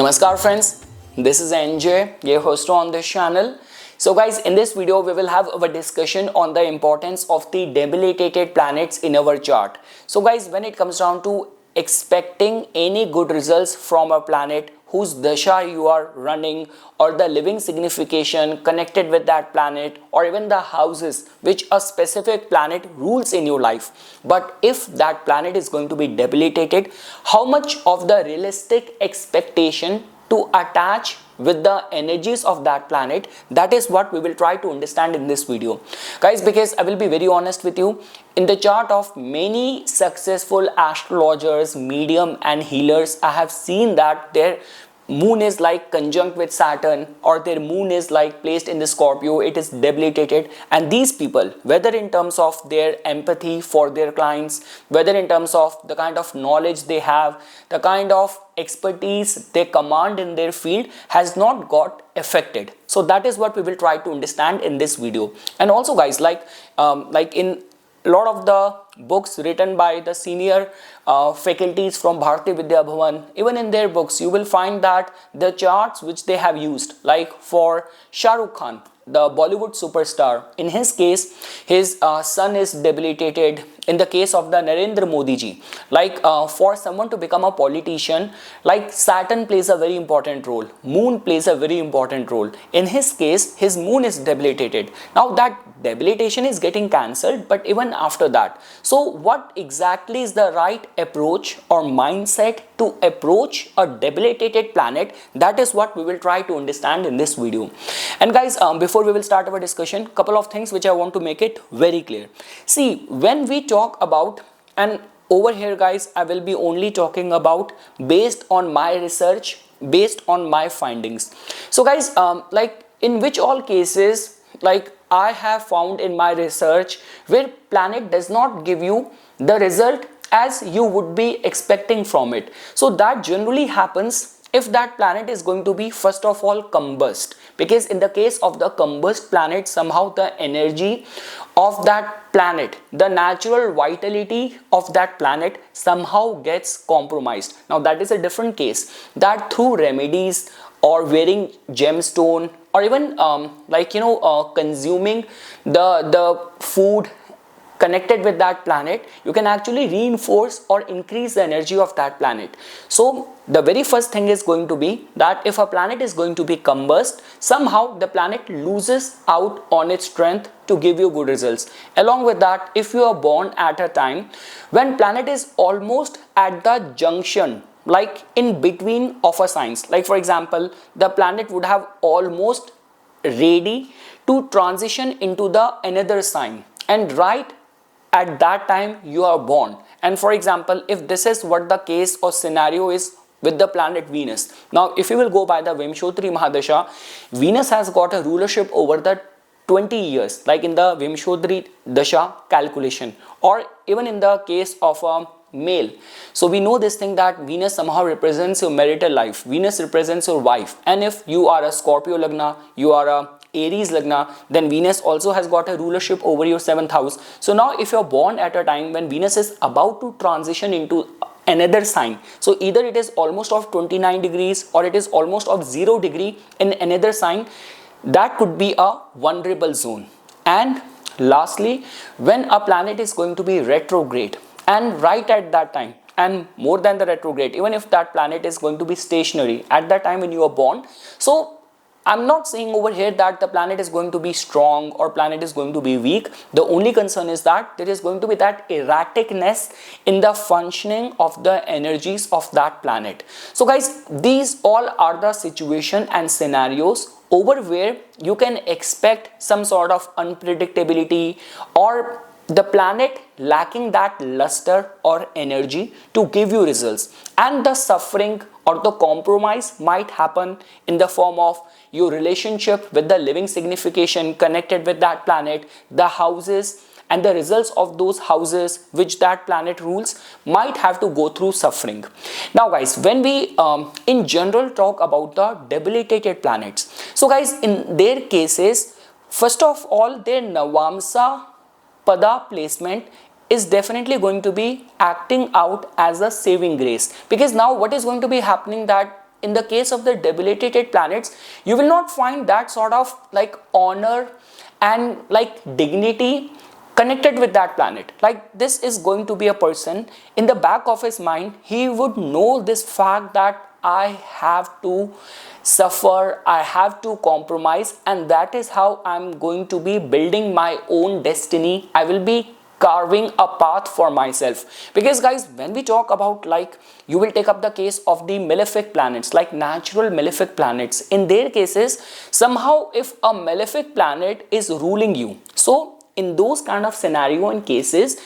Namaskar friends, this is NJ, your host on this channel. So guys, in this video we will have a discussion on the importance of the debilitated planets in our chart. So guys, when it comes down to expecting any good results from a planet whose dasha you are running, or the living signification connected with that planet, or even the houses which a specific planet rules in your life, but if that planet is going to be debilitated, how much of the realistic expectation to attach with the energies of that planet, that is what we will try to understand in this video guys. Because I will be very honest with you, in the chart of many successful astrologers, medium and healers, I have seen that their moon is like conjunct with Saturn, or their moon is like placed in the Scorpio, it is debilitated. And these people, whether in terms of their empathy for their clients, whether in terms of the kind of knowledge they have, the kind of expertise they command in their field, has not got affected. So that is what we will try to understand in this video. And also guys, like in a lot of the books written by the senior faculties from Bharati Vidya Bhavan, even in their books you will find that the charts which they have used, like for Shah Rukh Khan, the Bollywood superstar, in his case his sun is debilitated. In the case of the Narendra Modi ji, like for someone to become a politician, like Saturn plays a very important role, moon plays a very important role. In his case, his moon is debilitated. Now that debilitation is getting cancelled, but even after that, so what exactly is the right approach or mindset to approach a debilitated planet? That is what we will try to understand in this video. And guys, before we will start our discussion, couple of things which I want to make it very clear. See, when we talk about, and over here guys, I will be only talking about based on my research, based on my findings. So guys, like in which all cases, like I have found in my research, where planet does not give you the result as you would be expecting from it. So that generally happens if that planet is going to be first of all combust, because in the case of the combust planet, somehow the energy of that planet, the natural vitality of that planet somehow gets compromised. Now that is a different case, that through remedies or wearing gemstone, or even consuming the food connected with that planet, you can actually reinforce or increase the energy of that planet. So the very first thing is going to be that if a planet is going to be combust, somehow the planet loses out on its strength to give you good results. Along with that, if you are born at a time when planet is almost at the junction, like in between of a signs, like for example, the planet would have almost ready to transition into the another sign, and right at that time you are born. And for example, if this is what the case or scenario is with the planet Venus, now if you will go by the Vimshotri Mahadasha, Venus has got a rulership over the 20 years, like in the Vimshodri Dasha calculation, or even in the case of a male. So we know this thing that Venus somehow represents your marital life, Venus represents your wife. And if you are a Scorpio Lagna, you are a Aries Lagna, then Venus also has got a rulership over your 7th house. So now if you're born at a time when Venus is about to transition into another sign, so either it is almost of 29 degrees or it is almost of 0 degree in another sign, that could be a vulnerable zone. And lastly, when a planet is going to be retrograde, and right at that time, and more than the retrograde, even if that planet is going to be stationary at that time when you are born, so I'm not saying over here that the planet is going to be strong or planet is going to be weak. The only concern is that there is going to be that erraticness in the functioning of the energies of that planet. So guys, these all are the situation and scenarios over where you can expect some sort of unpredictability, or the planet lacking that luster or energy to give you results, and the suffering or the compromise might happen in the form of your relationship with the living signification connected with that planet, the houses, and the results of those houses which that planet rules might have to go through suffering. Now guys, when we in general talk about the debilitated planets, so guys, in their cases, first of all, their Navamsa Pada placement is definitely going to be acting out as a saving grace, because now what is going to be happening that in the case of the debilitated planets, you will not find that sort of like honor and like dignity connected with that planet. Like this is going to be a person, in the back of his mind he would know this fact that I have to suffer, I have to compromise, and that is how I'm going to be building my own destiny. I will be carving a path for myself. Because guys, when we talk about, like, you will take up the case of the malefic planets, like natural malefic planets, in their cases, somehow if a malefic planet is ruling you, so in those kind of scenario and cases,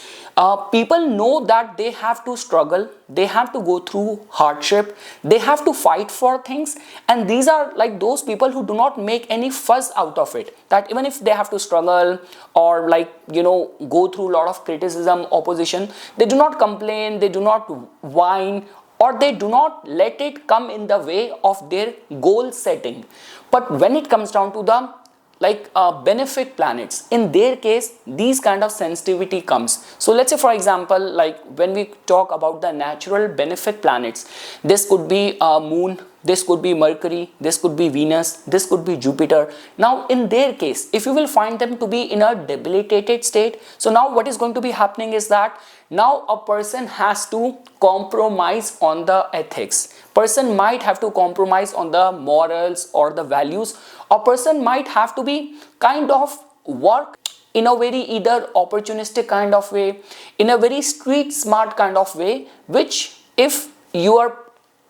people know that they have to struggle, they have to go through hardship, they have to fight for things, and these are like those people who do not make any fuss out of it, that even if they have to struggle or like, you know, go through a lot of criticism, opposition, they do not complain, they do not whine, or they do not let it come in the way of their goal setting. But when it comes down to the like benefic planets, in their case these kind of sensitivity comes. So let's say for example, like when we talk about the natural benefic planets, this could be moon, this could be Mercury, this could be Venus, this could be Jupiter. Now in their case, if you will find them to be in a debilitated state, so now what is going to be happening is that now a person has to compromise on the ethics, person might have to compromise on the morals or the values, a person might have to be kind of work in a very either opportunistic kind of way, in a very street smart kind of way, which if your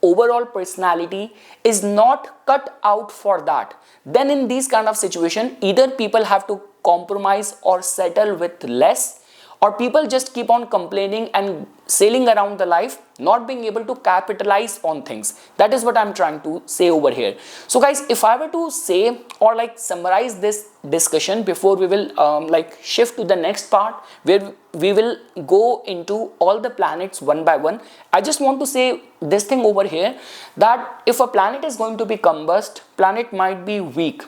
overall personality is not cut out for that, then in these kind of situation either people have to compromise or settle with less, or people just keep on complaining and sailing around the life, not being able to capitalize on things. That is what I'm trying to say over here. So guys, if I were to say or like summarize this discussion before we will like shift to the next part where we will go into all the planets one by one, I just want to say this thing over here, that if a planet is going to be combust, planet might be weak.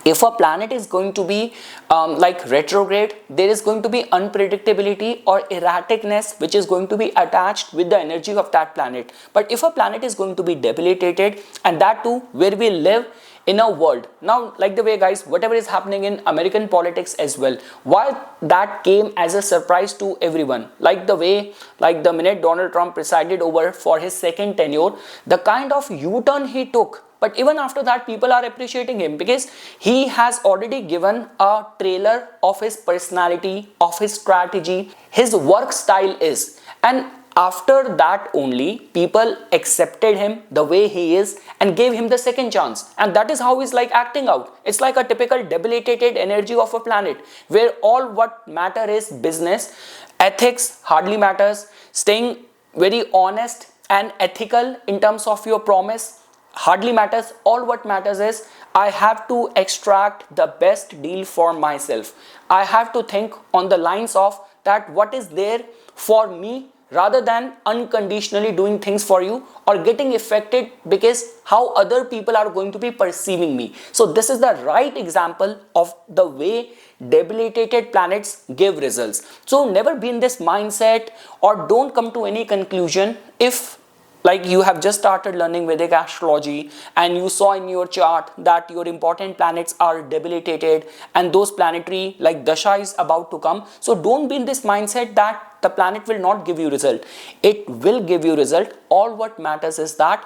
If a planet is going to be like retrograde, there is going to be unpredictability or erraticness which is going to be attached with the energy of that planet. But if a planet is going to be debilitated, and that too where we live in a world now, like the way guys, whatever is happening in American politics as well, why that came as a surprise to everyone, like the way, like the minute Donald Trump presided over for his second tenure, the kind of U-turn he took. But even after that, people are appreciating him because he has already given a trailer of his personality, of his strategy, his work style is. And after that only, people accepted him the way he is and gave him the second chance. And that is how he's like acting out. It's like a typical debilitated energy of a planet where all what matter is business, ethics hardly matters, staying very honest and ethical in terms of your promise hardly matters. All what matters is I have to extract the best deal for myself. I have to think on the lines of that what is there for me, rather than unconditionally doing things for you or getting affected because how other people are going to be perceiving me. So this is the right example of the way debilitated planets give results. So never be in this mindset or don't come to any conclusion if like you have just started learning Vedic astrology and you saw in your chart that your important planets are debilitated and those planetary like dasha is about to come. So don't be in this mindset that the planet will not give you result. It will give you result. All what matters is that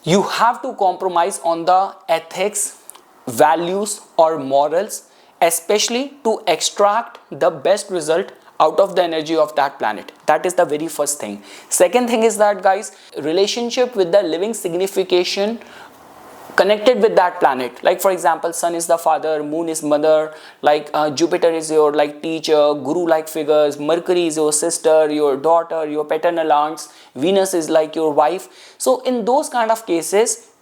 you have to compromise on the ethics, values or morals, especially to extract the best result out of the energy of that planet. That is the very first thing. Second thing is that guys, relationship with the living signification connected with that planet. Like for example, sun is the father, moon is mother, like Jupiter is your like teacher, guru like figures, Mercury is your sister, your daughter, your paternal aunts, Venus is like your wife. So in those kind of cases,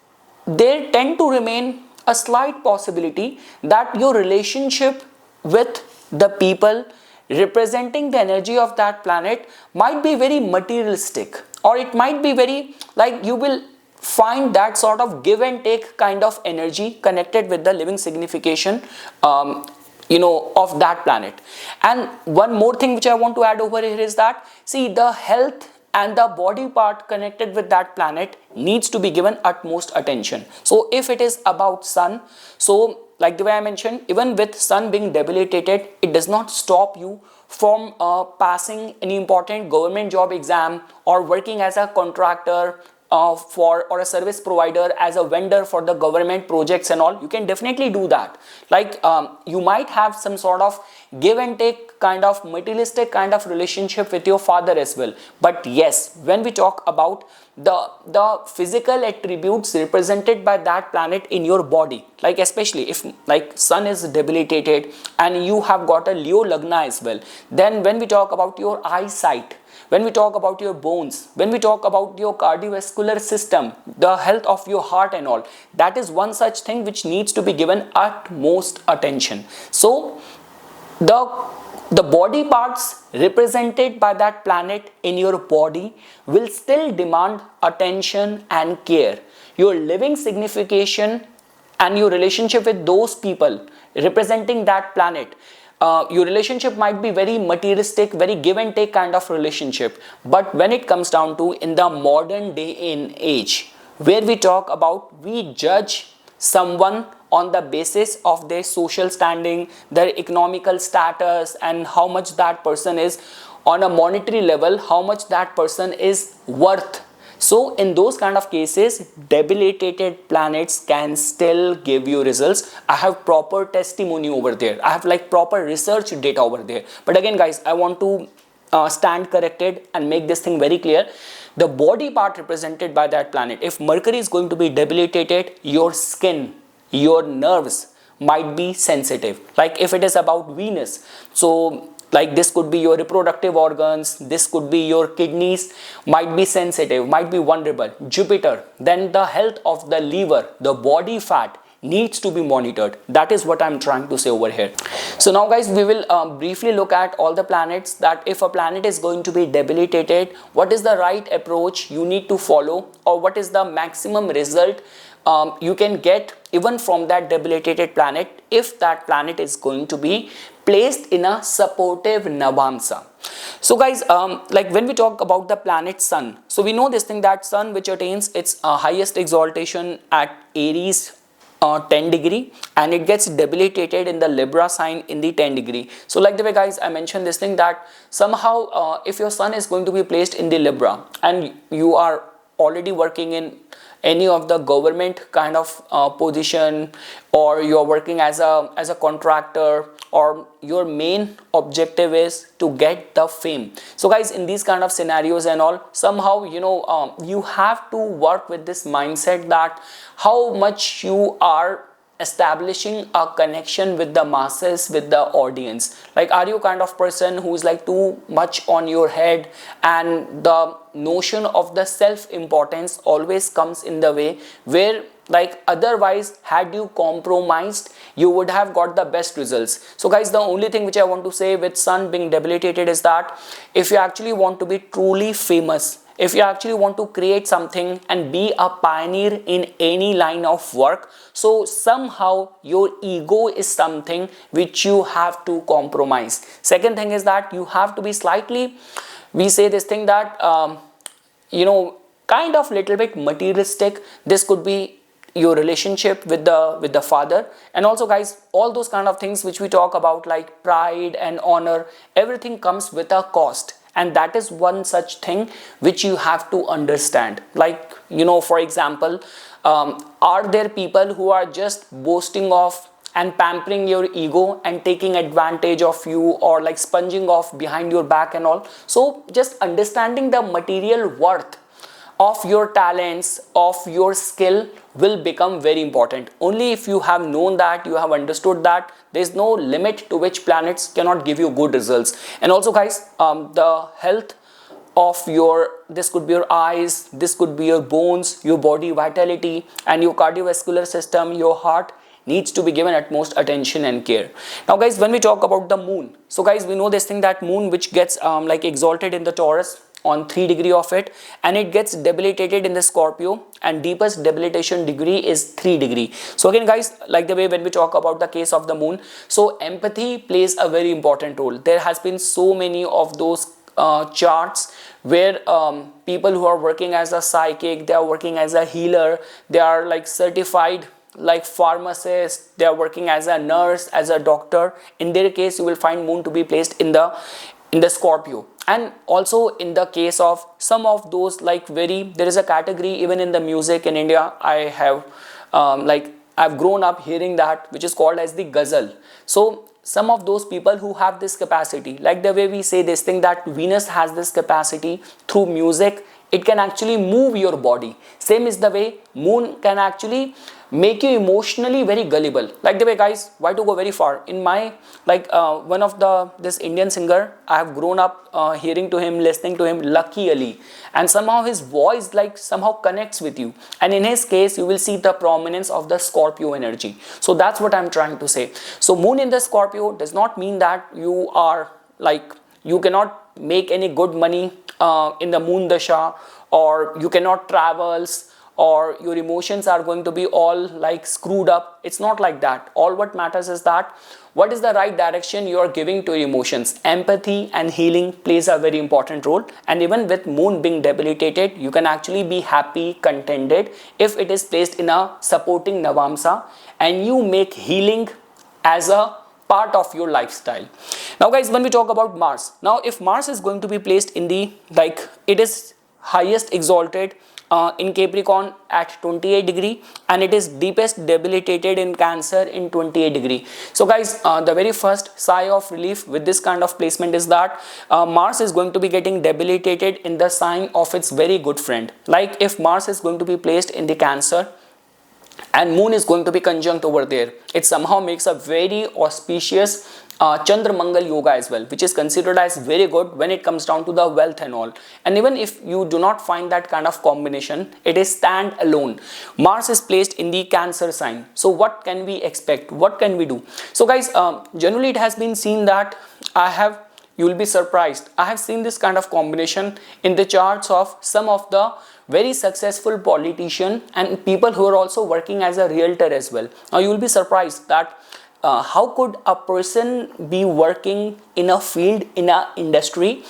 there tend to remain a slight possibility that your relationship with the people representing the energy of that planet might be very materialistic, or it might be very like you will find that sort of give and take kind of energy connected with the living signification of that planet. And one more thing which I want to add over here is that see, the health and the body part connected with that planet needs to be given utmost attention. So if it is about sun, so like the way I mentioned, even with sun being debilitated, it does not stop you from passing any important government job exam or working as a contractor for or a service provider as a vendor for the government projects and all. You can definitely do that. Like you might have some sort of give and take kind of materialistic kind of relationship with your father as well. But yes, when we talk about the physical attributes represented by that planet in your body, like especially if like sun is debilitated and you have got a Leo Lagna as well, then when we talk about your eyesight, when we talk about your bones, when we talk about your cardiovascular system, the health of your heart and all, that is one such thing which needs to be given utmost attention. So the body parts represented by that planet in your body will still demand attention and care. Your living signification and your relationship with those people representing that planet, your relationship might be very materialistic, very give and take kind of relationship. But when it comes down to in the modern day and age, where we talk about, we judge someone on the basis of their social standing, their economical status, and how much that person is on a monetary level, how much that person is worth. So in those kind of cases, debilitated planets can still give you results. I have proper testimony over there. I have like proper research data over there. But again guys, I want to stand corrected and make this thing very clear. The body part represented by that planet, if Mercury is going to be debilitated, your skin, your nerves might be sensitive. Like if it is about Venus, so like this could be your reproductive organs, this could be your kidneys, might be sensitive, might be vulnerable. Jupiter, then the health of the liver, the body fat needs to be monitored. That is what I'm trying to say over here. So now guys, we will briefly look at all the planets, that if a planet is going to be debilitated, what is the right approach you need to follow, or what is the maximum result you can get even from that debilitated planet if that planet is going to be placed in a supportive Navamsa. So guys, like when we talk about the planet Sun, so we know this thing that Sun, which attains its highest exaltation at Aries 10 degree, and it gets debilitated in the Libra sign in the 10 degree. So like the way guys, I mentioned this thing that somehow if your Sun is going to be placed in the Libra and you are already working in any of the government kind of position, or you're working as a contractor, or your main objective is to get the fame. So guys, in these kind of scenarios and all, somehow you have to work with this mindset that how much you are establishing a connection with the masses, with the audience. Like, are you kind of person who's like too much on your head, and the notion of the self-importance always comes in the way, where like otherwise had you compromised, you would have got the best results. So guys, the only thing which I want to say with Sun being debilitated is that if you actually want to be truly famous, if you actually want to create something and be a pioneer in any line of work, so somehow your ego is something which you have to compromise. Second thing is that you have to be slightly, we say this thing that kind of little bit materialistic. This could be your relationship with the father, and also guys, all those kind of things which we talk about, like pride and honor, everything comes with a cost. And that is one such thing which you have to understand. Like, for example, are there people who are just boasting of and pampering your ego and taking advantage of you, or like sponging off behind your back and all? So just understanding the material worth of your talents, of your skill will become very important. Only if you have known that, you have understood that there is no limit to which planets cannot give you good results. And also guys, the health of this could be your eyes, this could be your bones, your body vitality, and your cardiovascular system, your heart needs to be given utmost attention and care. Now guys, when we talk about the moon, so guys, we know this thing that moon which gets like exalted in the Taurus on 3 degree of it, and it gets debilitated in the Scorpio, and deepest debilitation degree is 3 degree. So again guys, like the way when we talk about the case of the moon, so empathy plays a very important role. There has been so many of those charts where people who are working as a psychic, they are working as a healer, they are like certified like pharmacists, they are working as a nurse, as a doctor. In their case, you will find moon to be placed in the Scorpio. And also in the case of some of those, like there is a category even in the music in India, I have I've grown up hearing that, which is called as the ghazal. So some of those people who have this capacity, like the way we say this thing that Venus has this capacity through music, it can actually move your body. Same is the way moon can actually make you emotionally very gullible. Like the way, guys, why to go very far? In my one of this Indian singer, I have grown up hearing to him, listening to him, Lucky Ali, and somehow his voice like somehow connects with you. And in his case, you will see the prominence of the Scorpio energy. So that's what I'm trying to say. So moon in the Scorpio does not mean that you are like you cannot make any good money in the moon dasha, or you cannot travels, or your emotions are going to be all like screwed up. It's not like that. All what matters is that what is the right direction you are giving to your emotions. Empathy and healing plays a very important role. And even with moon being debilitated, you can actually be happy, contented if it is placed in a supporting Navamsa and you make healing as a part of your lifestyle. Now guys, when we talk about Mars, now if Mars is going to be placed in the it is highest exalted in Capricorn at 28 degree, and it is deepest debilitated in Cancer in 28 degree. So guys, the very first sigh of relief with this kind of placement is that Mars is going to be getting debilitated in the sign of its very good friend. Like if Mars is going to be placed in the Cancer and moon is going to be conjunct over there, it somehow makes a very auspicious Chandra Mangal yoga as well, which is considered as very good when it comes down to the wealth and all. And even if you do not find that kind of combination, it is stand alone. Mars is placed in the Cancer sign. So what can we expect? What can we do? So guys, generally it has been seen that you will be surprised, I have seen this kind of combination in the charts of some of the very successful politicians and people who are also working as a realtor as well. Now you will be surprised that how could a person be working in a field, in a industry,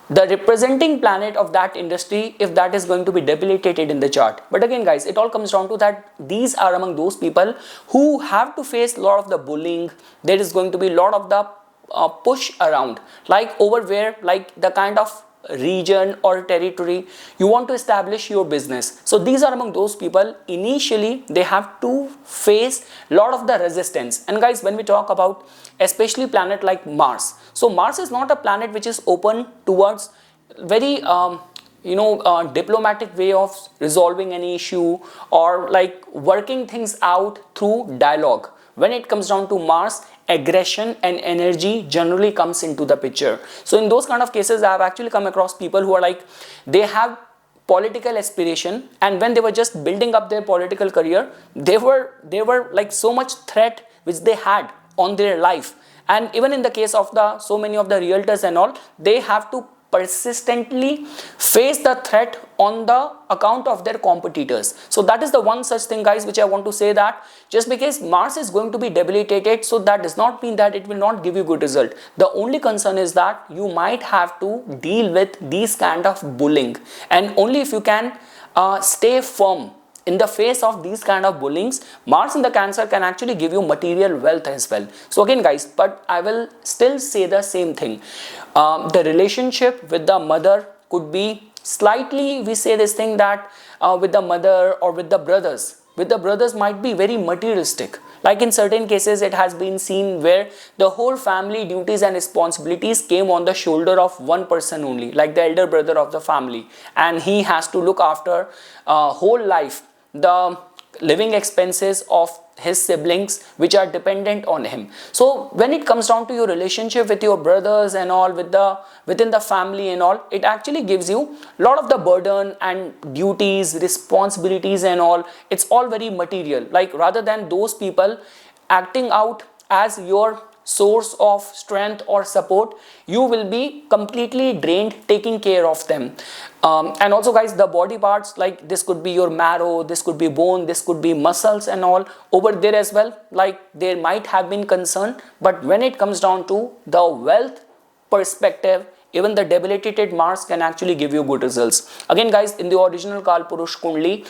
the representing planet of that industry, if that is going to be debilitated in the chart. But again guys, it all comes down to that these are among those people who have to face a lot of the bullying. There is going to be a lot of the push around, like over where, like the kind of region or territory you want to establish your business. So these are among those people, initially they have to face a lot of the resistance. And guys, when we talk about especially planet like Mars, so Mars is not a planet which is open towards very diplomatic way of resolving any issue or like working things out through dialogue. When it comes down to Mars, aggression and energy generally comes into the picture. So in those kind of cases, I have actually come across people who are like, they have political aspiration, and when they were just building up their political career, they were like so much threat which they had on their life. And even in the case of so many of the realtors and all, they have to persistently face the threat on the account of their competitors. So that is the one such thing guys which I want to say, that just because Mars is going to be debilitated, so that does not mean that it will not give you good result. The only concern is that you might have to deal with these kind of bullying, and only if you can stay firm in the face of these kind of bullyings, Mars in the Cancer can actually give you material wealth as well. So again guys, but I will still say the same thing. The relationship with the mother could be slightly, we say this thing that with the mother or with the brothers might be very materialistic. Like in certain cases, it has been seen where the whole family duties and responsibilities came on the shoulder of one person only, like the elder brother of the family, and he has to look after whole life the living expenses of his siblings which are dependent on him. So when it comes down to your relationship with your brothers and all, within the family and all, it actually gives you a lot of the burden and duties, responsibilities and all. It's all very material. Like rather than those people acting out as your source of strength or support, you will be completely drained taking care of them. And also guys, the body parts, like this could be your marrow, this could be bone, this could be muscles and all over there as well, like there might have been concern. But when it comes down to the wealth perspective, even the debilitated Mars can actually give you good results. Again guys, in the original Kalpurush Kundli,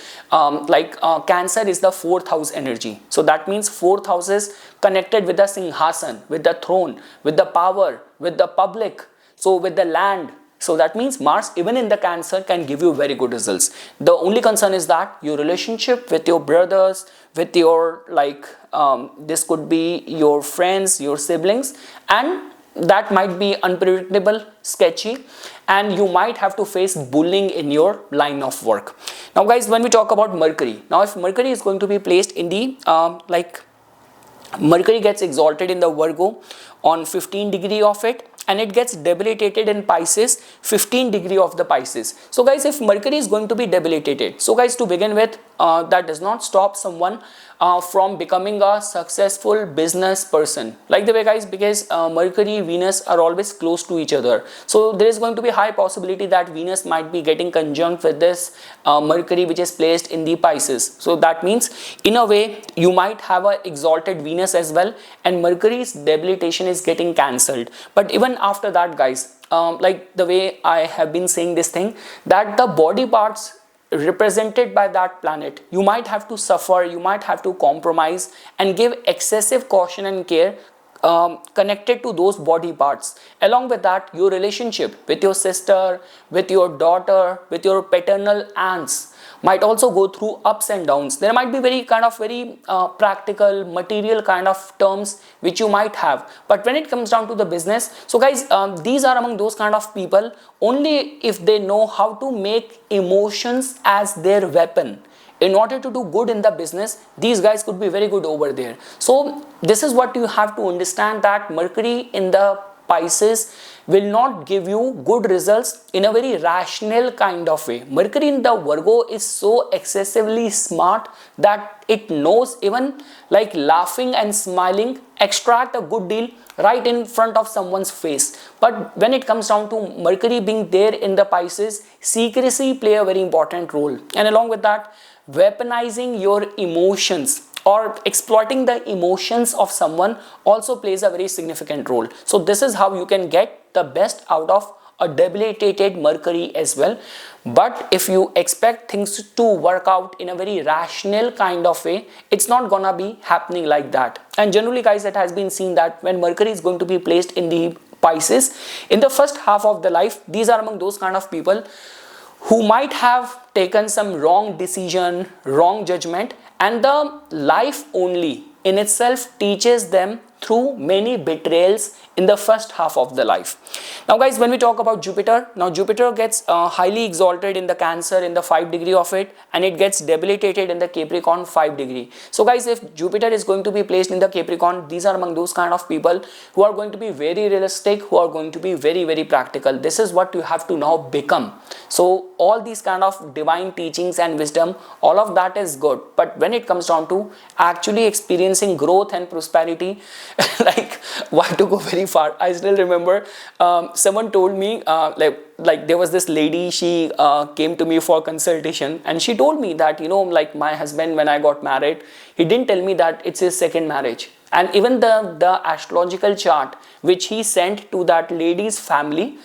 Cancer is the fourth house energy. So that means fourth house is connected with the Singhasan, with the throne, with the power, with the public, so with the land. So that means Mars even in the Cancer can give you very good results. The only concern is that your relationship with your brothers, with your this could be your friends, your siblings, and that might be unpredictable, sketchy, and you might have to face bullying in your line of work. Now guys, when we talk about Mercury, now if Mercury is going to be placed in the Mercury gets exalted in the Virgo on 15 degree of it, and it gets debilitated in Pisces 15 degree of the Pisces. So guys, if Mercury is going to be debilitated, so guys, to begin with, that does not stop someone from becoming a successful business person. Like the way guys, because Mercury, Venus are always close to each other, so there is going to be high possibility that Venus might be getting conjunct with this Mercury which is placed in the Pisces. So that means in a way you might have a exalted Venus as well, and Mercury's debilitation is getting cancelled. But even after that guys, like the way I have been saying this thing, that the body parts represented by that planet, you might have to suffer, you might have to compromise and give excessive caution and care connected to those body parts. Along with that, your relationship with your sister, with your daughter, with your paternal aunts might also go through ups and downs. There might be very practical, material kind of terms which you might have. But when it comes down to the business, so guys, these are among those kind of people only if they know how to make emotions as their weapon. In order to do good in the business, these guys could be very good over there. So this is what you have to understand, that Mercury in the Pisces will not give you good results in a very rational kind of way. Mercury in the Virgo is so excessively smart that it knows even like laughing and smiling extract a good deal right in front of someone's face. But when it comes down to Mercury being there in the Pisces, secrecy play a very important role, and along with that, weaponizing your emotions or exploiting the emotions of someone also plays a very significant role. So this is how you can get the best out of a debilitated Mercury as well. But if you expect things to work out in a very rational kind of way, it's not gonna be happening like that. And generally guys, it has been seen that when Mercury is going to be placed in the Pisces in the first half of the life, these are among those kind of people who might have taken some wrong decision, wrong judgment, and the life only in itself teaches them through many betrayals in the first half of the life. Now guys, when we talk about Jupiter, now Jupiter gets highly exalted in the Cancer in the 5 degree of it, and it gets debilitated in the Capricorn 5 degree. So guys, if Jupiter is going to be placed in the Capricorn, these are among those kind of people who are going to be very realistic, who are going to be very practical. This is what you have to now become. So all these kind of divine teachings and wisdom, all of that is good, but when it comes down to actually experiencing growth and prosperity, like why to go very far? I still remember someone told me like there was this lady, she came to me for consultation, and she told me that, you know, like my husband, when I got married, he didn't tell me that it's his second marriage. And even the astrological chart which he sent to that lady's family,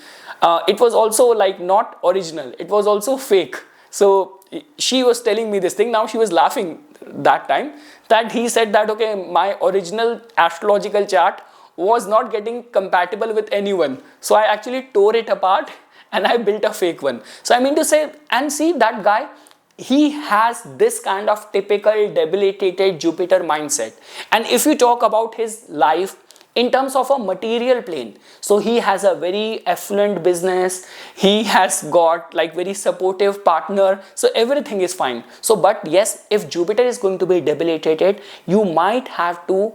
it was also like not original, it was also fake. So she was telling me this thing. Now she was laughing that time, that he said that, okay, my original astrological chart was not getting compatible with anyone, so I actually tore it apart and I built a fake one. So I mean to say, and see that guy, he has this kind of typical debilitated Jupiter mindset. And if you talk about his life in terms of a material plane, so he has a very affluent business, he has got like very supportive partner, so everything is fine. So but yes, if Jupiter is going to be debilitated, you might have to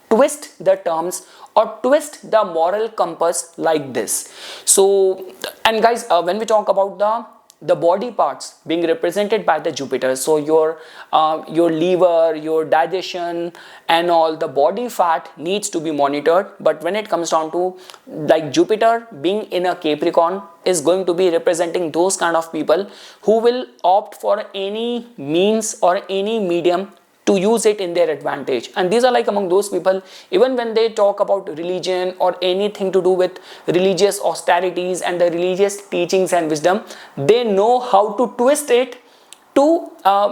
twist the terms or twist the moral compass like this. So, and guys, when we talk about the body parts being represented by the Jupiter, so your liver, your digestion and all the body fat needs to be monitored. But when it comes down to like Jupiter being in a Capricorn is going to be representing those kind of people who will opt for any means or any medium to use it in their advantage. And these are like among those people, even when they talk about religion or anything to do with religious austerities and the religious teachings and wisdom, they know how to twist it to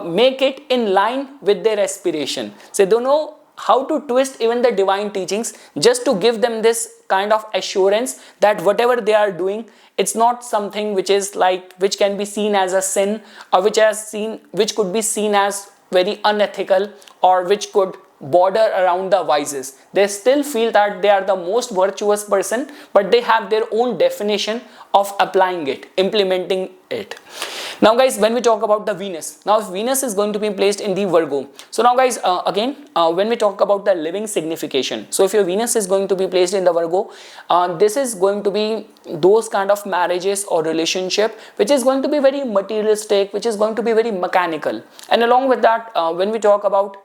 make it in line with their aspiration. So they don't know how to twist even the divine teachings just to give them this kind of assurance that whatever they are doing, it's not something which is like, which can be seen as a sin, or which could be seen as very unethical, or which could border around the vices. They still feel that they are the most virtuous person, but they have their own definition of applying it, implementing it. Now guys, when we talk about the Venus, now if Venus is going to be placed in the Virgo, so now guys, when we talk about the living signification, so if your Venus is going to be placed in the Virgo, this is going to be those kind of marriages or relationship which is going to be very materialistic, which is going to be very mechanical. And along with that, when we talk about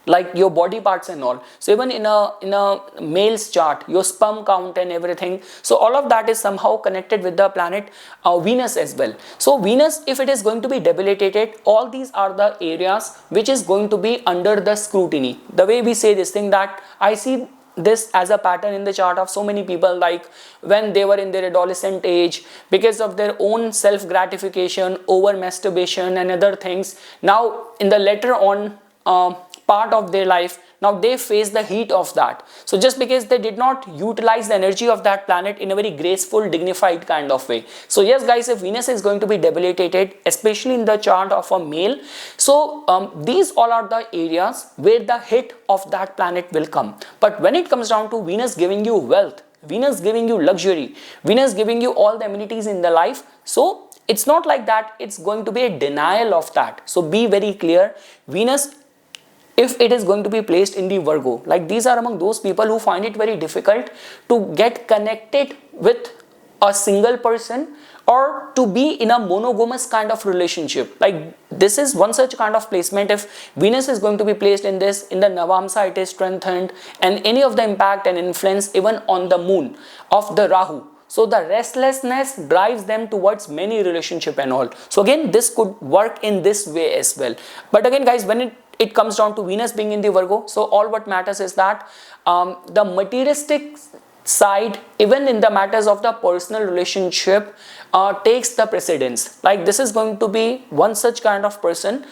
like your body parts and all, so even in a male's chart, your sperm count and everything, so all of that is somehow connected with the planet Venus as well. So Venus, if it is going to be debilitated, all these are the areas which is going to be under the scrutiny. The way we say this thing, that I see this as a pattern in the chart of so many people, like when they were in their adolescent age, because of their own self gratification, over masturbation and other things, now in the later on part of their life, now they face the heat of that. So just because they did not utilize the energy of that planet in a very graceful, dignified kind of way. So yes guys, if Venus is going to be debilitated, especially in the chart of a male, so these all are the areas where the hit of that planet will come. But when it comes down to Venus giving you wealth, Venus giving you luxury, Venus giving you all the amenities in the life, so it's not like that it's going to be a denial of that. So be very clear, Venus, if it is going to be placed in the Virgo, like these are among those people who find it very difficult to get connected with a single person or to be in a monogamous kind of relationship. Like this is one such kind of placement. If Venus is going to be placed in this, in the Navamsa it is strengthened, and any of the impact and influence even on the moon of the Rahu, so the restlessness drives them towards many relationship and all. So again, this could work in this way as well. But again guys, when it comes down to Venus being in the Virgo, so all what matters is that the materialistic side, even in the matters of the personal relationship, takes the precedence. Like this is going to be one such kind of person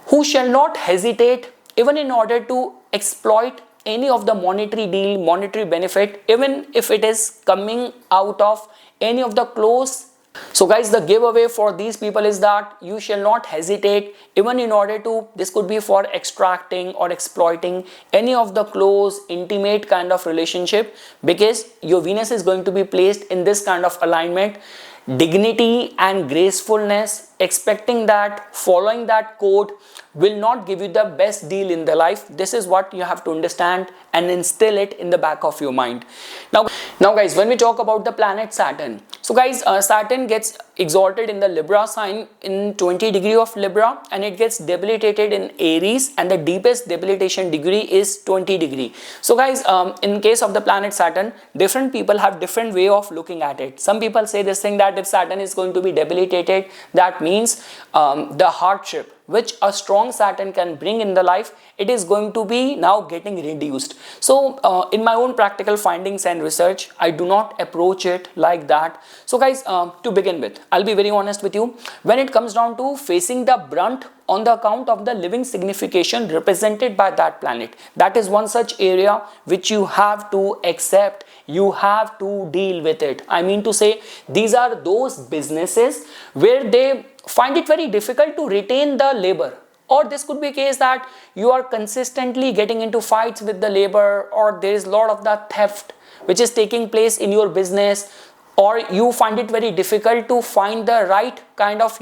who shall not hesitate even in order to exploit any of the monetary deal, monetary benefit, even if it is coming out of any of the close. So guys, the giveaway for these people is that you shall not hesitate even in order to, this could be for extracting or exploiting any of the close, intimate kind of relationship, because your Venus is going to be placed in this kind of alignment. Dignity and gracefulness, expecting that, following that code will not give you the best deal in the life. This is what you have to understand and instill it in the back of your mind. Now guys, when we talk about the planet Saturn, so guys, Saturn gets exalted in the Libra sign in 20 degree of Libra, and it gets debilitated in Aries, and the deepest debilitation degree is 20 degree. So guys, in case of the planet Saturn, different people have different way of looking at it. Some people say this thing that if Saturn is going to be debilitated, that means the hardship which a strong Saturn can bring in the life, it is going to be now getting reduced. So in my own practical findings and research, I do not approach it like that. So guys, to begin with, I'll be very honest with you, when it comes down to facing the brunt on the account of the living signification represented by that planet, that is one such area which you have to accept, you have to deal with it. I mean to say, these are those businesses where they find it very difficult to retain the labor, or this could be a case that you are consistently getting into fights with the labor, or there is a lot of the theft which is taking place in your business, or you find it very difficult to find the right kind of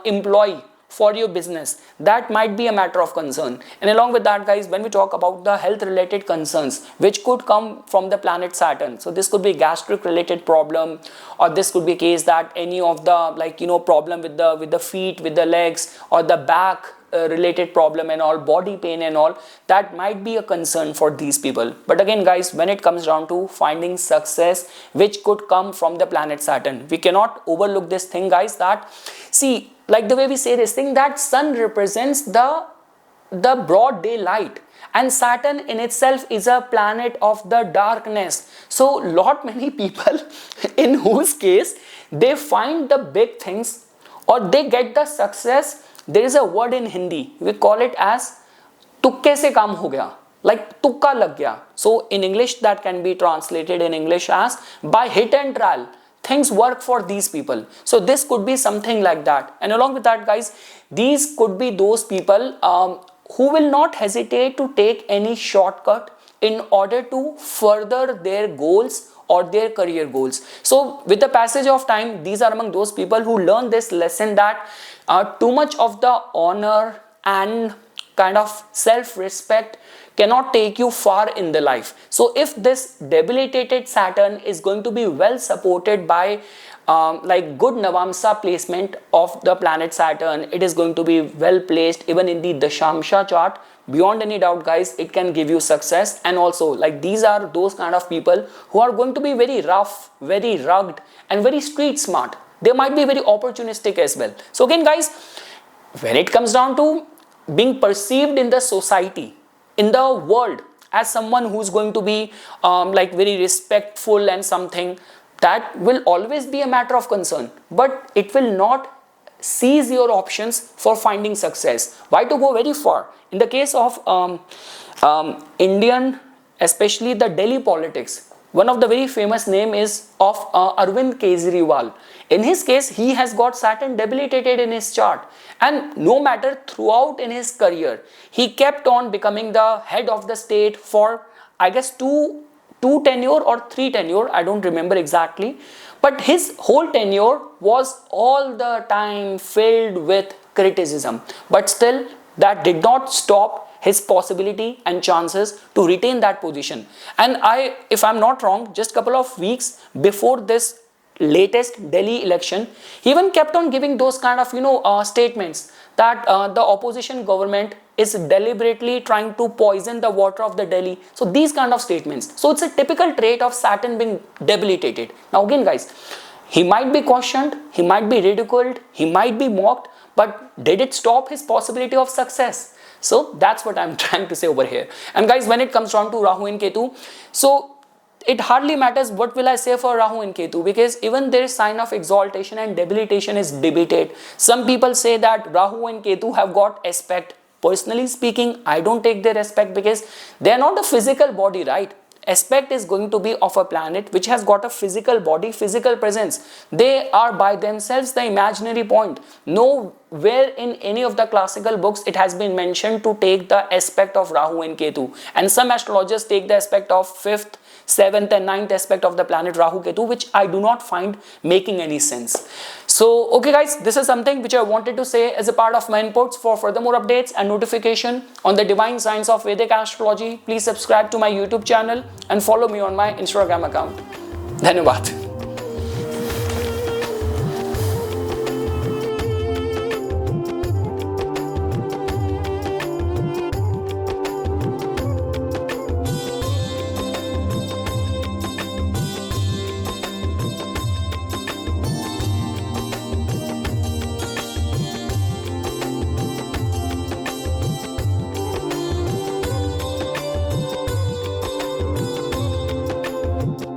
employee for your business. That might be a matter of concern. And along with that guys, when we talk about the health related concerns which could come from the planet Saturn, so this could be gastric related problem, or this could be a case that any of the problem with the feet, with the legs, or the back related problem and all, body pain and all, that might be a concern for these people. But again guys, when it comes down to finding success which could come from the planet Saturn, we cannot overlook this thing guys, that see, like the way we say this thing, that sun represents the the broad daylight, and Saturn in itself is a planet of the darkness. So lot many people in whose case they find the big things or they get the success. There is a word in Hindi, we call it as तुक्के से काम हो गया, like तुक्का लग गया. So in English that can be translated in English as by hit and trial things work for these people. So this could be something like that. And along with that, guys, these could be those people who will not hesitate to take any shortcut in order to further their goals or their career goals. So with the passage of time, these are among those people who learn this lesson that too much of the honor and kind of self-respect cannot take you far in the life. So if this debilitated Saturn is going to be well supported by like good Navamsa placement of the planet Saturn, it is going to be well placed even in the Dashamsha chart. Beyond any doubt, guys, it can give you success. And also, like, these are those kind of people who are going to be very rough, very rugged, and very street smart. They might be very opportunistic as well. So again, guys, when it comes down to being perceived in the society, in the world, as someone who's going to be like very respectful and something, that will always be a matter of concern, but it will not seize your options for finding success. Why to go very far? In the case of Indian, especially the Delhi politics, one of the very famous name is of Arvind Kejriwal. In his case, he has got Saturn debilitated in his chart, and no matter throughout in his career, he kept on becoming the head of the state for, I guess, two tenure or three tenure, I don't remember exactly, but his whole tenure was all the time filled with criticism. But still, that did not stop his possibility and chances to retain that position. And if I'm not wrong, just a couple of weeks before this latest Delhi election, he even kept on giving those kind of statements that the opposition government is deliberately trying to poison the water of the Delhi. So these kind of statements. So it's a typical trait of Saturn being debilitated. Now again, guys, he might be cautioned, he might be ridiculed, he might be mocked, but did it stop his possibility of success? So that's what I'm trying to say over here. And guys, when it comes down to Rahu and Ketu, so it hardly matters what will I say for Rahu and Ketu, because even their sign of exaltation and debilitation is debated. Some people say that Rahu and Ketu have got aspect. Personally speaking, I don't take their aspect because they are not a physical body, right? Aspect is going to be of a planet which has got a physical body, physical presence. They are by themselves the imaginary point. Nowhere in any of the classical books it has been mentioned to take the aspect of Rahu and Ketu. And some astrologers take the aspect of 5th, 7th and 9th aspect of the planet Rahu Ketu, which I do not find making any sense. So okay guys, this is something which I wanted to say as a part of my inputs. For further more updates and notification on the divine science of Vedic astrology, please subscribe to my YouTube channel and follow me on my Instagram account. Dhanyavad.